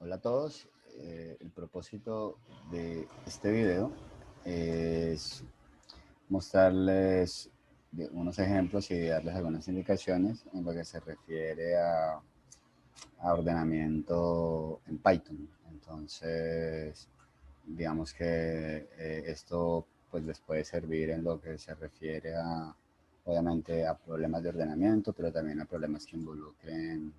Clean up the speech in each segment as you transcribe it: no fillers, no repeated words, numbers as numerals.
Hola a todos. El propósito de este video es mostrarles unos ejemplos y darles algunas indicaciones en lo que se refiere a ordenamiento en Python. Entonces, digamos que esto pues les puede servir en lo que se refiere obviamente a problemas de ordenamiento, pero también a problemas que involucren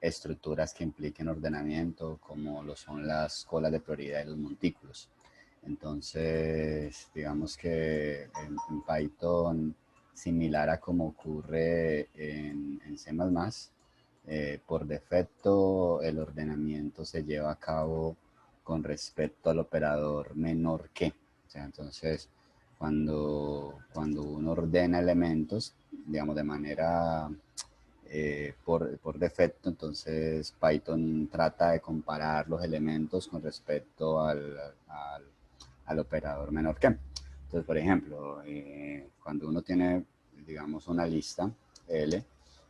estructuras que impliquen ordenamiento, como lo son las colas de prioridad y los montículos. Entonces, digamos que en Python, similar a como ocurre en C++, por defecto el ordenamiento se lleva a cabo con respecto al operador menor que. O sea, entonces, cuando uno ordena elementos, digamos, de manera por defecto, entonces Python trata de comparar los elementos con respecto al operador menor que. Entonces, por ejemplo, cuando uno tiene, digamos, una lista L,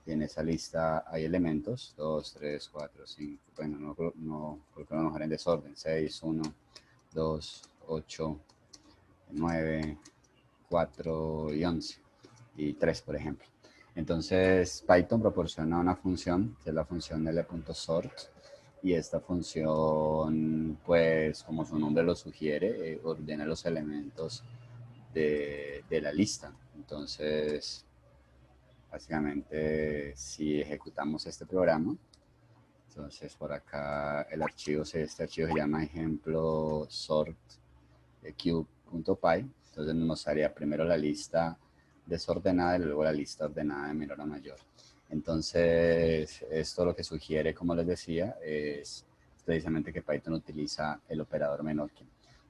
y en esa lista hay elementos, 2 3 4 5 bueno, no creo a lo mejor en desorden, 6 1 2 8 9 4 y 11 y 3 por ejemplo. Entonces, Python proporciona una función, que es la función L.sort, y esta función, pues, como su nombre lo sugiere, ordena los elementos de la lista. Entonces, básicamente, si ejecutamos este programa, entonces por acá este archivo se llama ejemplo sort cube.py. Entonces nos mostraría primero la lista desordenada y luego la lista ordenada de menor a mayor. Entonces, esto lo que sugiere, como les decía, es precisamente que Python utiliza el operador menor que.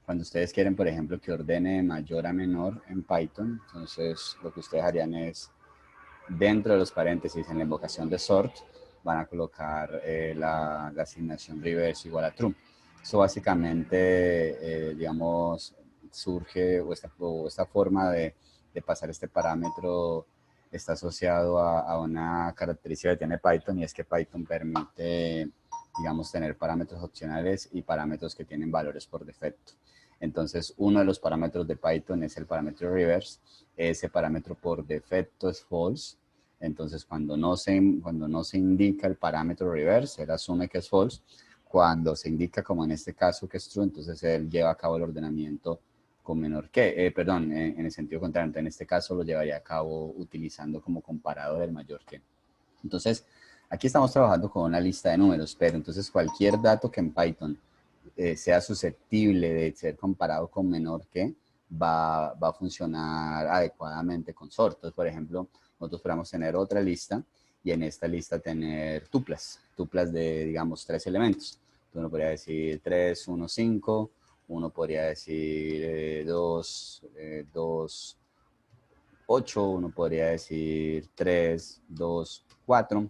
Cuando ustedes quieren, por ejemplo, que ordene de mayor a menor en Python, entonces lo que ustedes harían es, dentro de los paréntesis, en la invocación de sort, van a colocar la asignación reverse igual a true. Eso básicamente, digamos, surge o esta forma de pasar este parámetro está asociado a una característica que tiene Python, y es que Python permite, digamos, tener parámetros opcionales y parámetros que tienen valores por defecto. Entonces, uno de los parámetros de Python es el parámetro reverse. Ese parámetro por defecto es false. Entonces, cuando no se indica el parámetro reverse, él asume que es false. Cuando se indica, como en este caso, que es true, entonces él lleva a cabo el ordenamiento con menor que, perdón, en el sentido contrario. Entonces, en este caso lo llevaría a cabo utilizando como comparado del mayor que. Entonces, aquí estamos trabajando con una lista de números, pero entonces cualquier dato que en Python sea susceptible de ser comparado con menor que, va a funcionar adecuadamente con sort. Entonces, por ejemplo, nosotros podemos tener otra lista y en esta lista tener tuplas de, digamos, 3 elementos. Entonces, uno podría decir 3 1 5, uno podría decir 2 2 8, uno podría decir 3 2 4, uno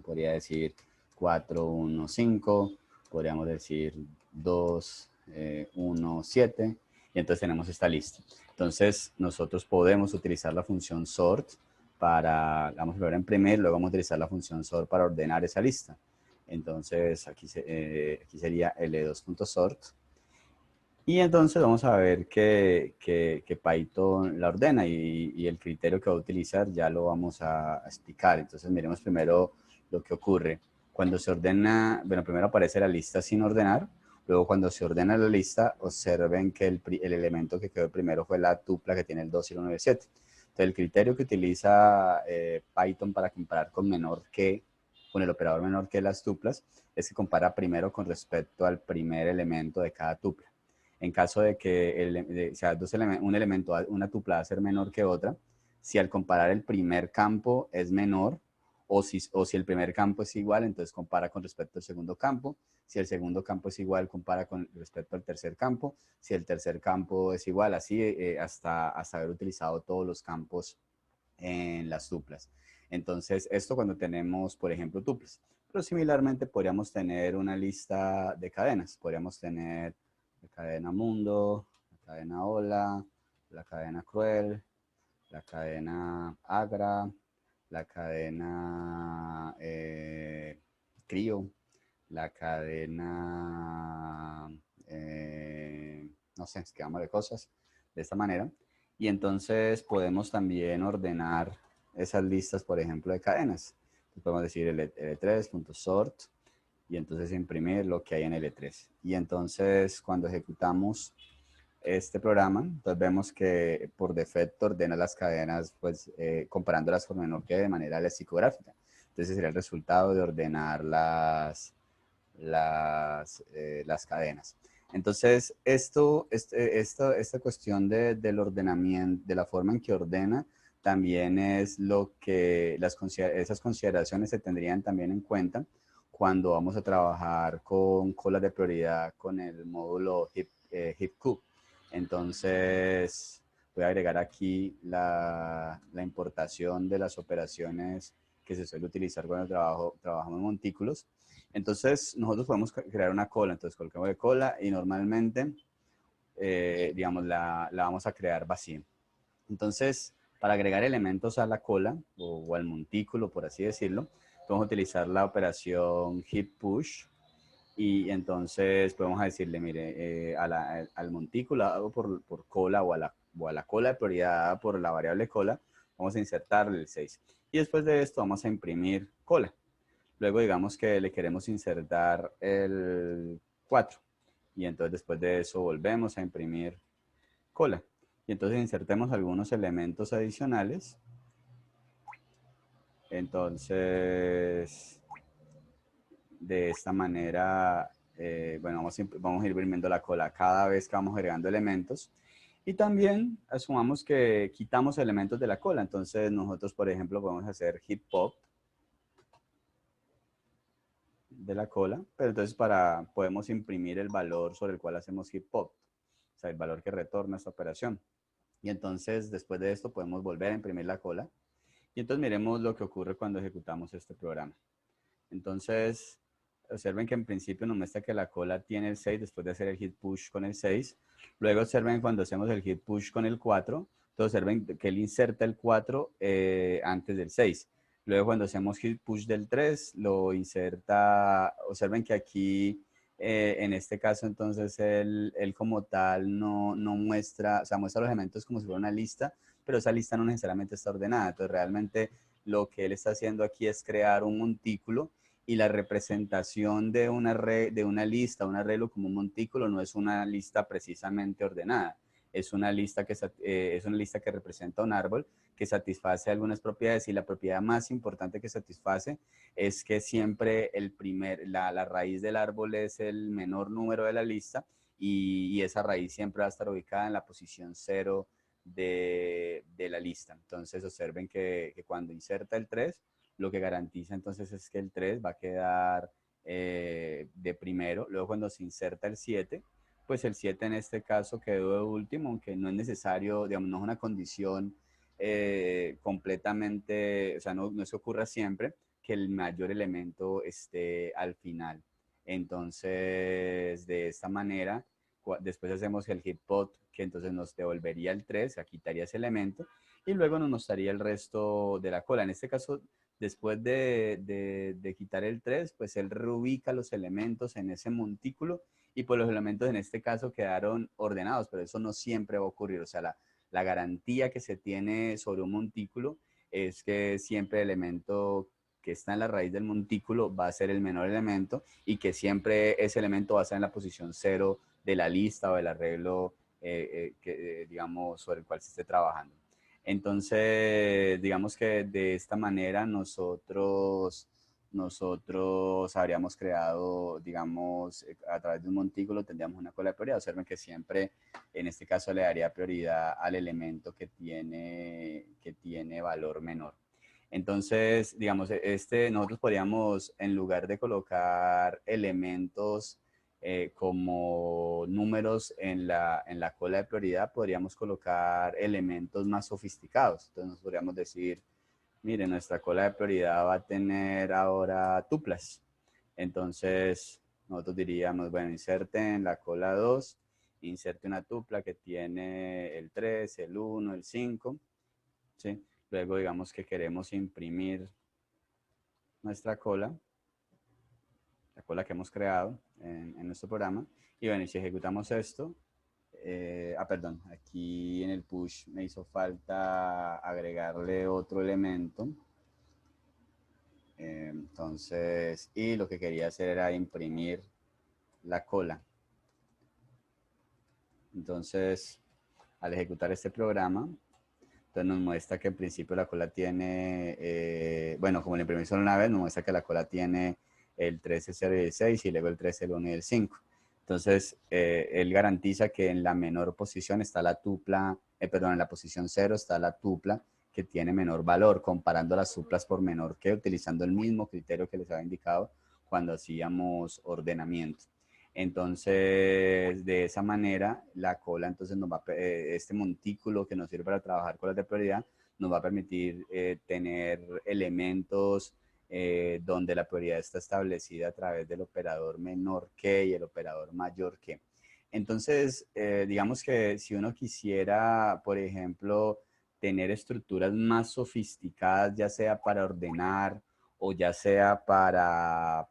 podría decir 4 1 5, podríamos decir 2 1 7, y entonces tenemos esta lista. Entonces nosotros podemos utilizar la función sort para, vamos a ver en primer, luego vamos a utilizar la función sort para ordenar esa lista. Entonces aquí sería l2.sort, y entonces vamos a ver que Python la ordena, y el criterio que va a utilizar ya lo vamos a explicar. Entonces miremos primero lo que ocurre. Cuando se ordena, bueno, primero aparece la lista sin ordenar, luego cuando se ordena la lista, observen que el elemento que quedó primero fue la tupla que tiene el 2 y el 1 y el 7. Entonces el criterio que utiliza Python para comparar con el operador menor que las tuplas, es que compara primero con respecto al primer elemento de cada tupla. En caso de que sea, un elemento, una tupla va a ser menor que otra, si al comparar el primer campo es menor, o si el primer campo es igual, entonces compara con respecto al segundo campo. Si el segundo campo es igual, compara con respecto al tercer campo. Si el tercer campo es igual, así hasta haber utilizado todos los campos en las tuplas. Entonces, esto cuando tenemos, por ejemplo, tuplas. Pero similarmente podríamos tener una lista de cadenas. Podríamos tener la cadena mundo, la cadena hola, la cadena cruel, la cadena agra, la cadena crío, la cadena, no sé, es que vamos de cosas de esta manera. Y entonces podemos también ordenar esas listas, por ejemplo, de cadenas. Entonces podemos decir L3.sort y entonces imprimir lo que hay en L3. Y entonces cuando ejecutamos este programa, entonces vemos que por defecto ordena las cadenas, pues comparándolas con menor que de manera lexicográfica. Entonces sería el resultado de ordenar las cadenas. Entonces, esta cuestión del ordenamiento, de la forma en que ordena, también es lo que esas consideraciones se tendrían también en cuenta cuando vamos a trabajar con colas de prioridad con el módulo HipQ. Entonces, voy a agregar aquí la importación de las operaciones que se suele utilizar cuando trabajamos en montículos. Entonces, nosotros podemos crear una cola. Entonces, colocamos de cola y normalmente, digamos, la vamos a crear vacía. Entonces, para agregar elementos a la cola o al montículo, por así decirlo, podemos utilizar la operación hit push y entonces podemos decirle, mire, al montículo dado por cola o a la cola de prioridad dada por la variable cola, vamos a insertarle el 6. Y después de esto vamos a imprimir cola. Luego digamos que le queremos insertar el 4. Y entonces después de eso volvemos a imprimir cola. Y entonces insertemos algunos elementos adicionales. Entonces, de esta manera, bueno, vamos a ir imprimiendo la cola cada vez que vamos agregando elementos. Y también asumamos que quitamos elementos de la cola. Entonces nosotros, por ejemplo, podemos hacer hit pop de la cola, pero entonces podemos imprimir el valor sobre el cual hacemos hit pop, o sea, el valor que retorna esta operación. Y entonces, después de esto, podemos volver a imprimir la cola. Y entonces miremos lo que ocurre cuando ejecutamos este programa. Entonces, observen que en principio nos muestra que la cola tiene el 6 después de hacer el hit push con el 6. Luego observen cuando hacemos el hit push con el 4. Entonces observen que él inserta el 4 antes del 6. Luego cuando hacemos hit push del 3, lo inserta, observen que aquí en este caso entonces él como tal no muestra, o sea, muestra los elementos como si fuera una lista, pero esa lista no necesariamente está ordenada. Entonces realmente lo que él está haciendo aquí es crear un montículo y la representación de de una lista, un arreglo como un montículo no es una lista precisamente ordenada. Es una es una lista que representa un árbol que satisface algunas propiedades y la propiedad más importante que satisface es que siempre la raíz del árbol es el menor número de la lista y esa raíz siempre va a estar ubicada en la posición 0 de la lista. Entonces observen que cuando inserta el 3, lo que garantiza entonces es que el 3 va a quedar de primero. Luego cuando se inserta el 7, pues el 7 en este caso quedó de último, aunque no es necesario, digamos, no es una condición completamente, o sea, no se ocurra siempre que el mayor elemento esté al final. Entonces, de esta manera, después hacemos el hit pot, que entonces nos devolvería el 3, quitaría ese elemento, y luego nos mostraría el resto de la cola. En este caso, después de quitar el 3, pues él reubica los elementos en ese montículo y pues los elementos en este caso quedaron ordenados, pero eso no siempre va a ocurrir. O sea, la garantía que se tiene sobre un montículo es que siempre el elemento que está en la raíz del montículo va a ser el menor elemento y que siempre ese elemento va a estar en la posición 0 de la lista o del arreglo digamos, sobre el cual se esté trabajando. Entonces, digamos que de esta manera nosotros habríamos creado, digamos, a través de un montículo tendríamos una cola de prioridad. Observen que siempre, en este caso, le daría prioridad al elemento que tiene valor menor. Entonces, digamos, nosotros podríamos, en lugar de colocar elementos como números en la cola de prioridad, podríamos colocar elementos más sofisticados. Entonces, nos podríamos decir, mire, nuestra cola de prioridad va a tener ahora tuplas. Entonces, nosotros diríamos, bueno, inserte en la cola 2, inserte una tupla que tiene el 3, el 1, el 5, ¿sí? Luego, digamos que queremos imprimir nuestra cola, cola que hemos creado en nuestro programa. Y bueno, y si ejecutamos esto, perdón, aquí en el push me hizo falta agregarle otro elemento. Entonces, y lo que quería hacer era imprimir la cola. Entonces, al ejecutar este programa, entonces nos muestra que en principio la cola tiene, bueno, como le imprimí solo una vez, nos muestra que la cola tiene el 13, 0 y el 6 y luego el 13, el 1 y el 5. Entonces, él garantiza que en la menor posición está la tupla, perdón, en la posición 0 está la tupla que tiene menor valor, comparando las tuplas por menor que, utilizando el mismo criterio que les había indicado cuando hacíamos ordenamiento. Entonces, de esa manera, la cola, entonces nos va este montículo que nos sirve para trabajar colas de prioridad, nos va a permitir tener elementos donde la prioridad está establecida a través del operador menor que y el operador mayor que. Entonces, digamos que si uno quisiera, por ejemplo, tener estructuras más sofisticadas, ya sea para ordenar o ya sea para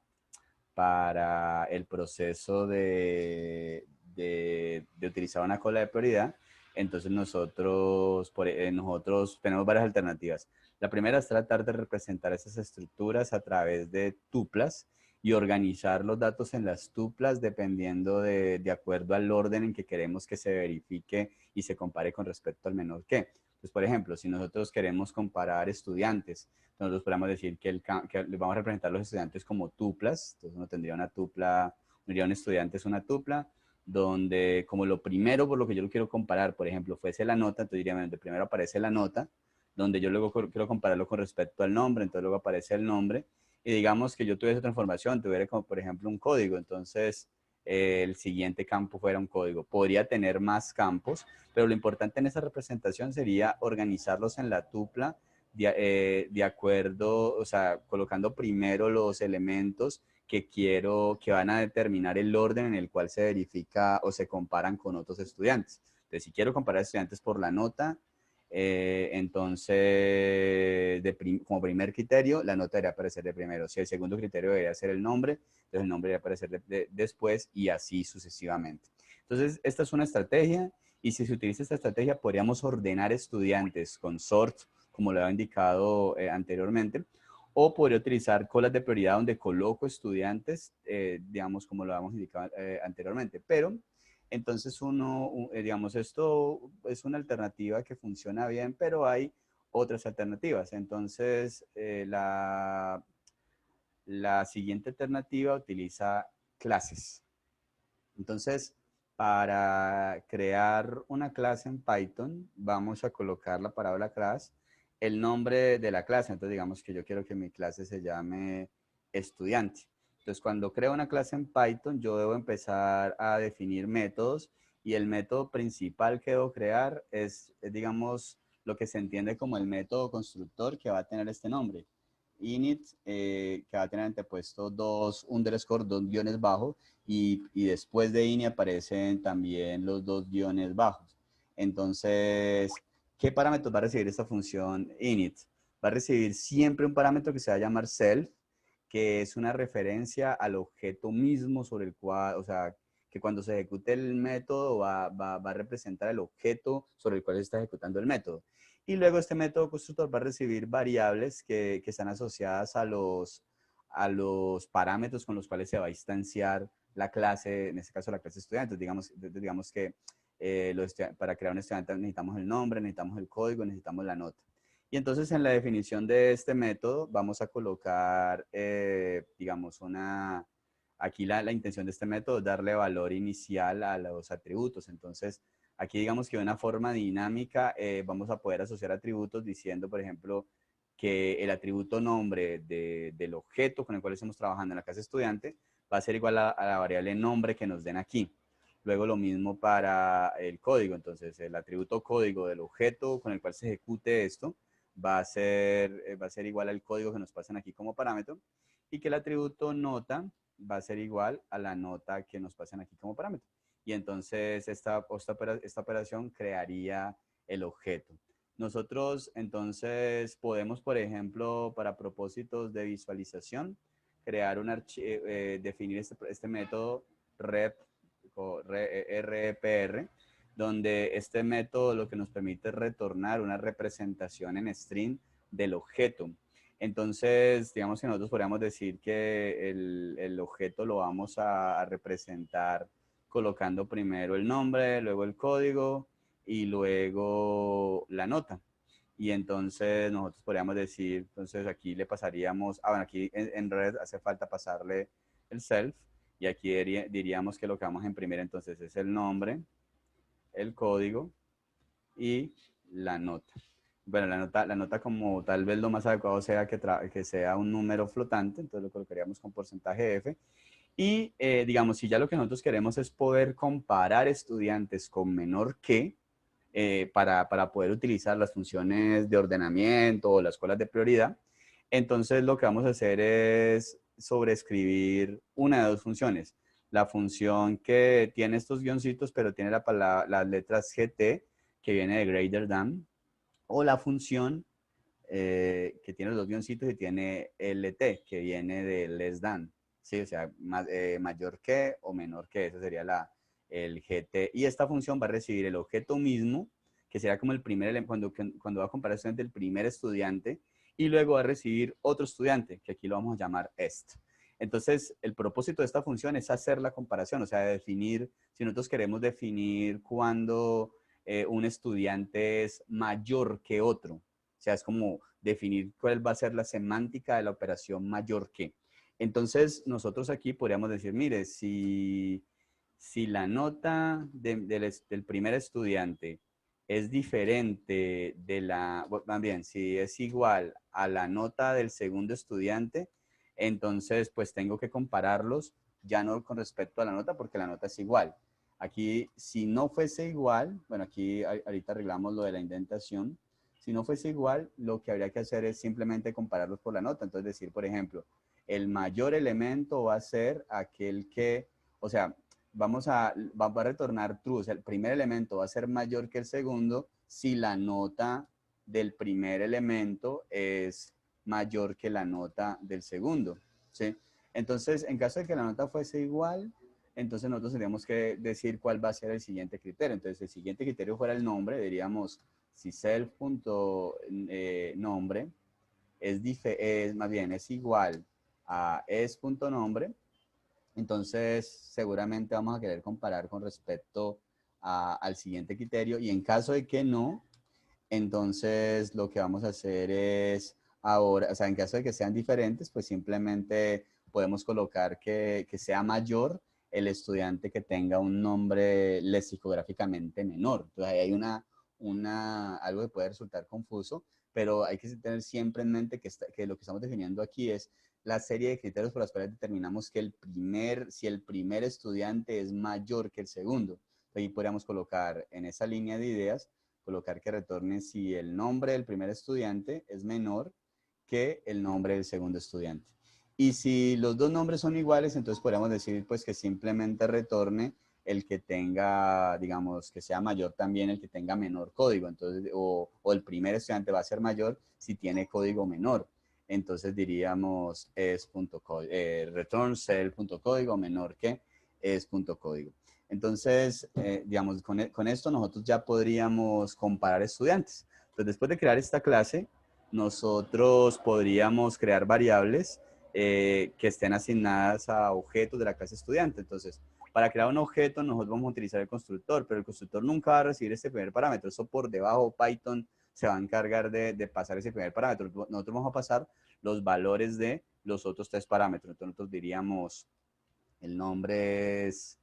el proceso de utilizar una cola de prioridad, entonces nosotros tenemos varias alternativas. La primera es tratar de representar esas estructuras a través de tuplas y organizar los datos en las tuplas dependiendo de acuerdo al orden en que queremos que se verifique y se compare con respecto al menor que. Entonces, por ejemplo, si nosotros queremos comparar estudiantes, nosotros podemos decir que vamos a representar a los estudiantes como tuplas. Entonces uno tendría una tupla, tendría un estudiante es una tupla, donde como lo primero por lo que yo lo quiero comparar, por ejemplo, fuese la nota, entonces diría, bueno, primero aparece la nota, donde yo luego quiero compararlo con respecto al nombre, entonces luego aparece el nombre, y digamos que yo tuviese otra información, tuviera como por ejemplo un código, entonces el siguiente campo fuera un código. Podría tener más campos, pero lo importante en esa representación sería organizarlos en la tupla de acuerdo, o sea, colocando primero los elementos que quiero, que van a determinar el orden en el cual se verifica o se comparan con otros estudiantes. Entonces, si quiero comparar estudiantes por la nota, entonces, como primer criterio, la nota debería aparecer de primero. Si el segundo criterio debería ser el nombre, entonces el nombre debería aparecer después y así sucesivamente. Entonces, esta es una estrategia y si se utiliza esta estrategia, podríamos ordenar estudiantes con sort, como lo había indicado anteriormente, o podría utilizar colas de prioridad donde coloco estudiantes, digamos, como lo habíamos indicado anteriormente. Pero entonces digamos, esto es una alternativa que funciona bien, pero hay otras alternativas. Entonces, la siguiente alternativa utiliza clases. Entonces, para crear una clase en Python, vamos a colocar la palabra class, el nombre de la clase. Entonces, digamos que yo quiero que mi clase se llame estudiante. Entonces, cuando creo una clase en Python, yo debo empezar a definir métodos y el método principal que debo crear digamos, lo que se entiende como el método constructor que va a tener este nombre. Init, que va a tener antepuesto dos underscore, dos guiones bajos, y después de ini aparecen también los dos guiones bajos. Entonces, ¿qué parámetros va a recibir esta función init? Va a recibir siempre un parámetro que se va a llamar self, que es una referencia al objeto mismo sobre el cual, o sea, que cuando se ejecute el método va a representar el objeto sobre el cual se está ejecutando el método. Y luego este método constructor va a recibir variables que están asociadas a los parámetros con los cuales se va a instanciar la clase, en este caso la clase estudiante. Digamos que para crear un estudiante necesitamos el nombre, necesitamos el código, necesitamos la nota. Y entonces en la definición de este método vamos a colocar, digamos, aquí la intención de este método es darle valor inicial a los atributos. Entonces, aquí digamos que de una forma dinámica vamos a poder asociar atributos diciendo, por ejemplo, que el atributo nombre del objeto con el cual estamos trabajando en la clase estudiante va a ser igual a la variable nombre que nos den aquí. Luego lo mismo para el código. Entonces, el atributo código del objeto con el cual se ejecute esto va a ser igual al código que nos pasan aquí como parámetro y que el atributo nota va a ser igual a la nota que nos pasan aquí como parámetro. Y entonces esta operación crearía el objeto. Nosotros entonces podemos, por ejemplo, para propósitos de visualización, crear un archivo, definir este método REPR, donde este método lo que nos permite es retornar una representación en string del objeto. Entonces, digamos que nosotros podríamos decir que el objeto lo vamos a representar colocando primero el nombre, luego el código y luego la nota. Y entonces nosotros podríamos decir, entonces aquí le pasaríamos, bueno, aquí en red hace falta pasarle el self, y aquí diríamos que lo que vamos a imprimir entonces es el nombre, el código y la nota. Bueno, la nota como tal vez lo más adecuado sea que sea un número flotante, entonces lo colocaríamos con porcentaje F. Y digamos, si ya lo que nosotros queremos es poder comparar estudiantes con menor que, para poder utilizar las funciones de ordenamiento o las escuelas de prioridad, entonces lo que vamos a hacer es sobreescribir una de dos funciones. La función que tiene estos guioncitos, pero tiene las letras GT, que viene de greater than, o la función que tiene los dos guioncitos y tiene LT, que viene de less than, ¿sí? O sea, mayor que o menor que, eso sería el GT. Y esta función va a recibir el objeto mismo, que será como el primer, cuando va a comparar el primer estudiante, y luego va a recibir otro estudiante, que aquí lo vamos a llamar est. Entonces, el propósito de esta función es hacer la comparación, o sea, definir, si nosotros queremos definir cuándo un estudiante es mayor que otro. O sea, es como definir cuál va a ser la semántica de la operación mayor que. Entonces, nosotros aquí podríamos decir, mire, si la nota del primer estudiante es diferente más bien, si es igual a la nota del segundo estudiante, entonces pues tengo que compararlos ya no con respecto a la nota porque la nota es igual. Aquí, si no fuese igual, bueno, aquí ahorita arreglamos lo de la indentación. Si no fuese igual, lo que habría que hacer es simplemente compararlos por la nota. Entonces decir, por ejemplo, el mayor elemento va a ser aquel que, o sea, va a retornar true. O sea, el primer elemento va a ser mayor que el segundo si la nota del primer elemento es mayor que la nota del segundo, ¿sí? Entonces, en caso de que la nota fuese igual, entonces nosotros tendríamos que decir cuál va a ser el siguiente criterio. Entonces, el siguiente criterio fuera el nombre, diríamos si self.nombre más bien es igual a es.nombre, entonces seguramente vamos a querer comparar con respecto al siguiente criterio, y en caso de que no, entonces lo que vamos a hacer es ahora, o sea, en caso de que sean diferentes, pues simplemente podemos colocar que sea mayor el estudiante que tenga un nombre lexicográficamente menor. Entonces ahí hay algo que puede resultar confuso, pero hay que tener siempre en mente que lo que estamos definiendo aquí es la serie de criterios por los cuales determinamos que si el primer estudiante es mayor que el segundo. Ahí podríamos colocar en esa línea de ideas, colocar que retorne si el nombre del primer estudiante es menor que el nombre del segundo estudiante. Y si los dos nombres son iguales, entonces podríamos decir pues que simplemente retorne el que tenga, digamos, que sea mayor también el que tenga menor código. Entonces, o el primer estudiante va a ser mayor si tiene código menor. Entonces diríamos return cell.código menor que es.código. Entonces, digamos, con esto nosotros ya podríamos comparar estudiantes. Entonces, después de crear esta clase, nosotros podríamos crear variables que estén asignadas a objetos de la clase estudiante. Entonces, para crear un objeto, nosotros vamos a utilizar el constructor, pero el constructor nunca va a recibir este primer parámetro. Eso por debajo Python se va a encargar de pasar ese primer parámetro. Nosotros vamos a pasar los valores de los otros tres parámetros. Entonces, nosotros diríamos, el nombre es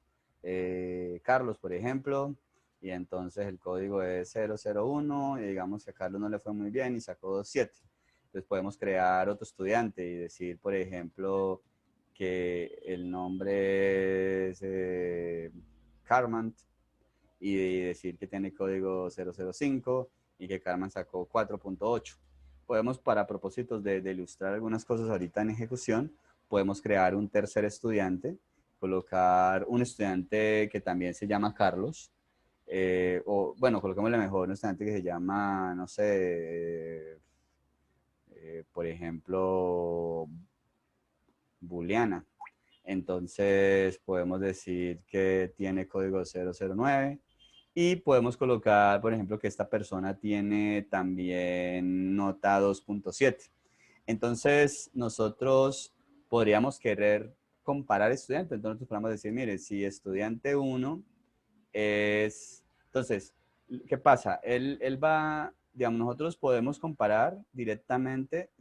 Carlos, por ejemplo, y entonces el código es 001, y digamos que a Carlos no le fue muy bien y sacó 27. Entonces podemos crear otro estudiante y decir, por ejemplo, que el nombre es Carman, y decir que tiene código 005 y que Carman sacó 4.8. Podemos, para propósitos de ilustrar algunas cosas ahorita en ejecución, podemos crear un tercer estudiante, colocar un estudiante que también se llama Carlos, o bueno, coloquémosle mejor un estudiante que se llama, no sé, por ejemplo, booleana. Entonces podemos decir que tiene código 009 y podemos colocar, por ejemplo, que esta persona tiene también nota 2.7. Entonces nosotros podríamos querer comparar estudiantes. Entonces nosotros podemos decir, mire, si estudiante 1 es... Entonces, ¿qué pasa? Él va, digamos, nosotros podemos comparar directamente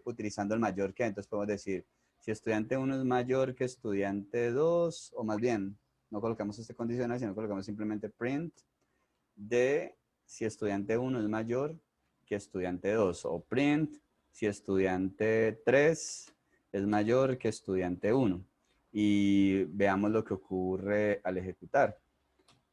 utilizando el mayor que. Entonces podemos decir, si estudiante 1 es mayor que estudiante 2, o más bien, no colocamos este condicional, sino colocamos simplemente print de si estudiante 1 es mayor que estudiante 2, o print si estudiante 3 es mayor que estudiante 1. Y veamos lo que ocurre al ejecutar.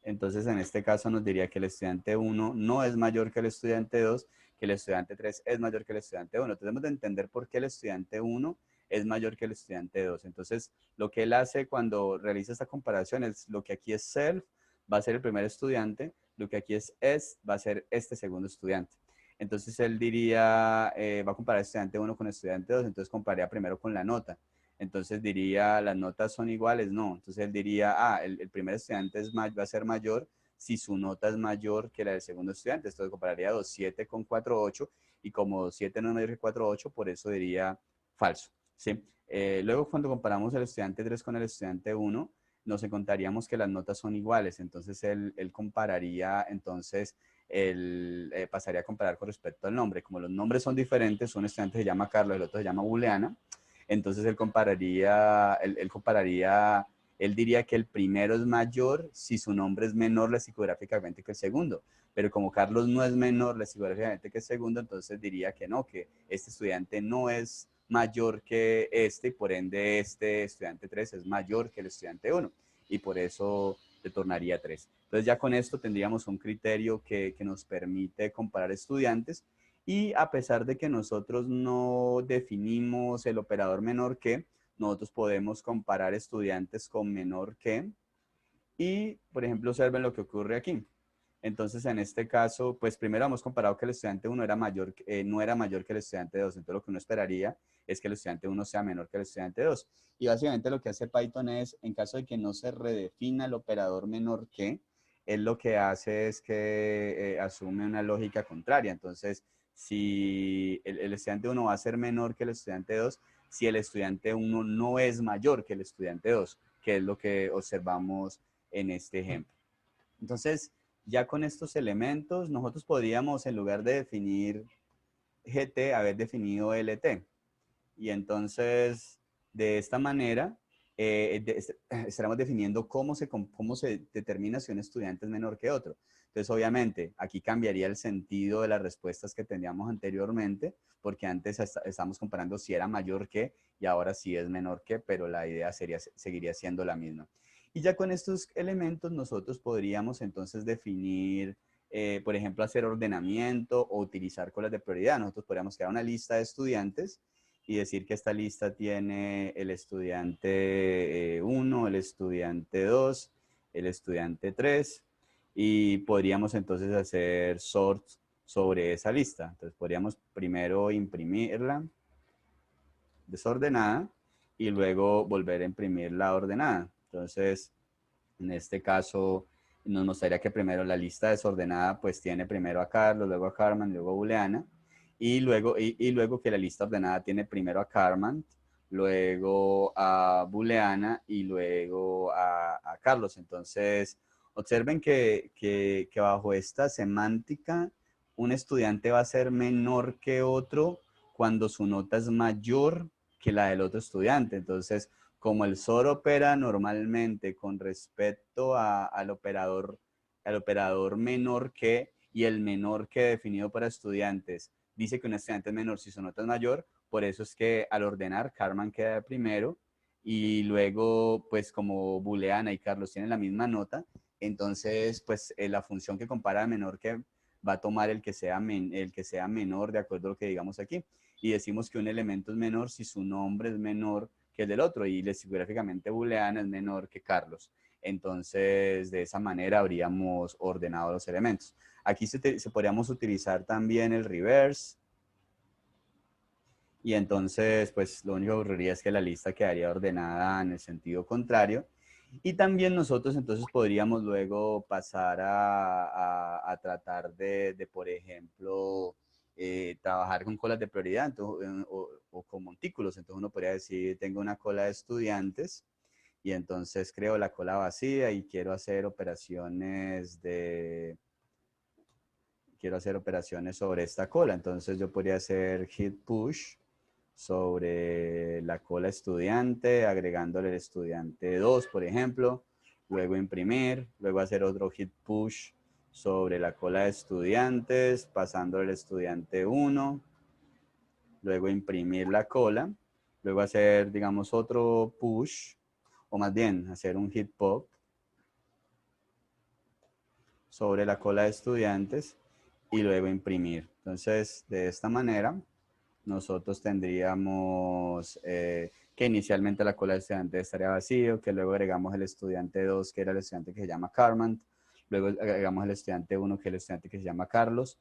Entonces, en este caso nos diría que el estudiante 1 no es mayor que el estudiante 2, que el estudiante 3 es mayor que el estudiante 1. Tenemos de entender por qué el estudiante 1 es mayor que el estudiante 2. Entonces, lo que él hace cuando realiza esta comparación es lo que aquí es self, va a ser el primer estudiante, lo que aquí es va a ser este segundo estudiante. Entonces, él diría, va a comparar estudiante 1 con estudiante 2, entonces compararía primero con la nota. Entonces diría, ¿las notas son iguales? No. Entonces él diría, el primer estudiante va a ser mayor si su nota es mayor que la del segundo estudiante. Entonces compararía 2.7 con 4.8 y como 7 no es mayor que 4.8, por eso diría falso. ¿Sí? Luego cuando comparamos el estudiante 3 con el estudiante 1, nos encontraríamos que las notas son iguales. Entonces él compararía, entonces él pasaría a comparar con respecto al nombre. Como los nombres son diferentes, un estudiante se llama Carlos, el otro se llama Juliana. Entonces él diría que el primero es mayor si su nombre es menor lexicográficamente que el segundo. Pero como Carlos no es menor lexicográficamente que el segundo, entonces diría que no, que este estudiante no es mayor que este y por ende este estudiante 3 es mayor que el estudiante 1 y por eso le tornaría 3. Entonces ya con esto tendríamos un criterio que nos permite comparar estudiantes y a pesar de que nosotros no definimos el operador menor que, nosotros podemos comparar estudiantes con menor que y, por ejemplo, observen lo que ocurre aquí. Entonces, en este caso, pues primero hemos comparado que el estudiante 1 era mayor, no era mayor que el estudiante 2. Entonces, lo que uno esperaría es que el estudiante 1 sea menor que el estudiante 2. Y básicamente lo que hace Python es, en caso de que no se redefina el operador menor que, él lo que hace es que asume una lógica contraria. Entonces, si el estudiante 1 va a ser menor que el estudiante 2, si el estudiante 1 no es mayor que el estudiante 2, que es lo que observamos en este ejemplo. Entonces, ya con estos elementos, nosotros podríamos, en lugar de definir GT, haber definido LT. Y entonces, de esta manera, estaremos definiendo cómo se determina si un estudiante es menor que otro. Entonces, obviamente, aquí cambiaría el sentido de las respuestas que teníamos anteriormente, porque antes estábamos comparando si era mayor que y ahora sí es menor que, pero la idea seguiría siendo la misma. Y ya con estos elementos nosotros podríamos entonces definir, por ejemplo, hacer ordenamiento o utilizar colas de prioridad. Nosotros podríamos crear una lista de estudiantes y decir que esta lista tiene el estudiante 1, el estudiante 2, el estudiante 3 y podríamos entonces hacer sort sobre esa lista. Entonces podríamos primero imprimirla desordenada y luego volver a imprimir la ordenada. Entonces, en este caso, nos mostraría que primero la lista desordenada pues tiene primero a Carlos, luego a Carmen, luego a Juliana, y luego que la lista ordenada tiene primero a Carmen, luego a Booleana y luego a Carlos. Entonces, observen que bajo esta semántica, un estudiante va a ser menor que otro cuando su nota es mayor que la del otro estudiante. Entonces, como el SOR opera normalmente con respecto al operador menor que y el menor que definido para estudiantes dice que un estudiante es menor si su nota es mayor, por eso es que al ordenar Carmen queda de primero y luego pues como Booleana y Carlos tienen la misma nota, entonces pues la función que compara menor que va a tomar el que sea menor de acuerdo a lo que digamos aquí y decimos que un elemento es menor si su nombre es menor que el del otro y lexicográficamente Booleana es menor que Carlos. Entonces, de esa manera habríamos ordenado los elementos. Aquí se podríamos utilizar también el reverse Y entonces, pues lo único que ocurriría es que la lista quedaría ordenada en el sentido contrario. Y también nosotros entonces podríamos luego pasar a tratar por ejemplo, trabajar con colas de prioridad o con montículos. Entonces uno podría decir, tengo una cola de estudiantes y entonces creo la cola vacía y quiero hacer operaciones sobre esta cola. Entonces yo podría hacer hit push sobre la cola estudiante, agregándole el estudiante 2, por ejemplo, luego imprimir, luego hacer otro hit push sobre la cola de estudiantes, pasándole el estudiante 1, luego imprimir la cola, luego hacer, digamos, otro push, o más bien hacer un hit pop sobre la cola de estudiantes y luego imprimir. Entonces, de esta manera, nosotros tendríamos que inicialmente la cola de estudiante estaría vacío, que luego agregamos el estudiante 2, que era el estudiante que se llama Carmen, luego agregamos el estudiante 1, que es el estudiante que se llama Carlos.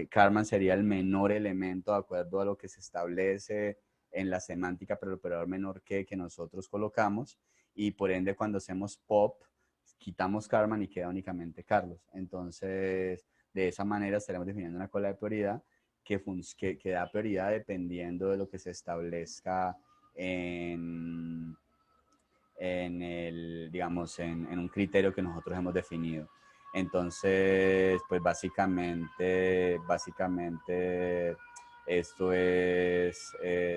Carmen sería el menor elemento de acuerdo a lo que se establece en la semántica, pero el operador menor que nosotros colocamos, y por ende cuando hacemos pop, quitamos Carmen y queda únicamente Carlos. Entonces, de esa manera estaremos definiendo una cola de prioridad que da prioridad dependiendo de lo que se establezca en, digamos, en un criterio que nosotros hemos definido. Entonces, pues básicamente esto es,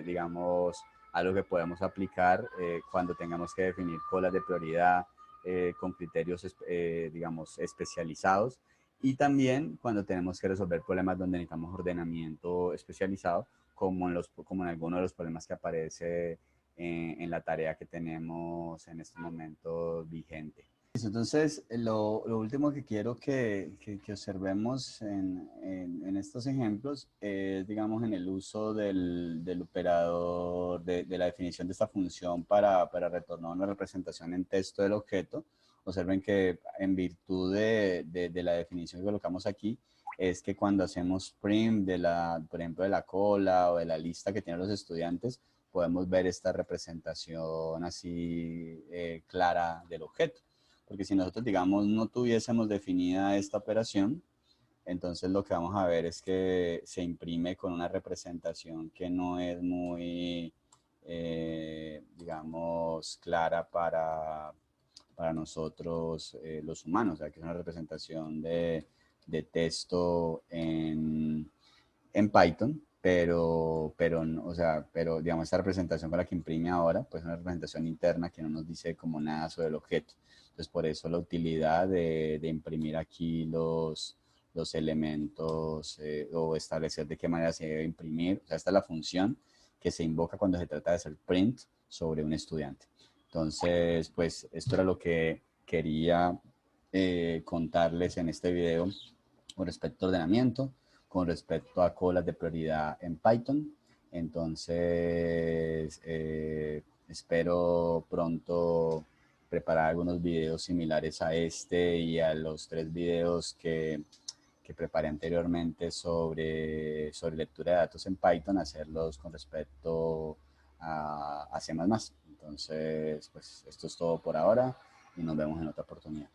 digamos, algo que podemos aplicar cuando tengamos que definir colas de prioridad con criterios, digamos, especializados, y también cuando tenemos que resolver problemas donde necesitamos ordenamiento especializado, como en algunos de los problemas que aparece en la tarea que tenemos en este momento vigente. Entonces, lo último que quiero que observemos en estos ejemplos es, digamos, en el uso del operador, de la definición de esta función para retornar una representación en texto del objeto. Observen que en virtud de la definición que colocamos aquí, es que cuando hacemos print por ejemplo, de la cola o de la lista que tienen los estudiantes, podemos ver esta representación así clara del objeto. Porque si nosotros, digamos, no tuviésemos definida esta operación, entonces lo que vamos a ver es que se imprime con una representación que no es muy, digamos, clara para nosotros los humanos, o sea, que es una representación de texto en Python, o sea, pero digamos, esta representación con la que imprime ahora, pues es una representación interna que no nos dice como nada sobre el objeto. Entonces, por eso la utilidad de imprimir aquí los elementos o establecer de qué manera se debe imprimir. O sea, esta es la función que se invoca cuando se trata de hacer print sobre un estudiante. Entonces, pues esto era lo que quería contarles en este video con respecto a ordenamiento, con respecto a colas de prioridad en Python. Entonces, espero pronto preparar algunos videos similares a este y a los 3 videos que preparé anteriormente sobre lectura de datos en Python, hacerlos con respecto a C++. Entonces, pues esto es todo por ahora y nos vemos en otra oportunidad.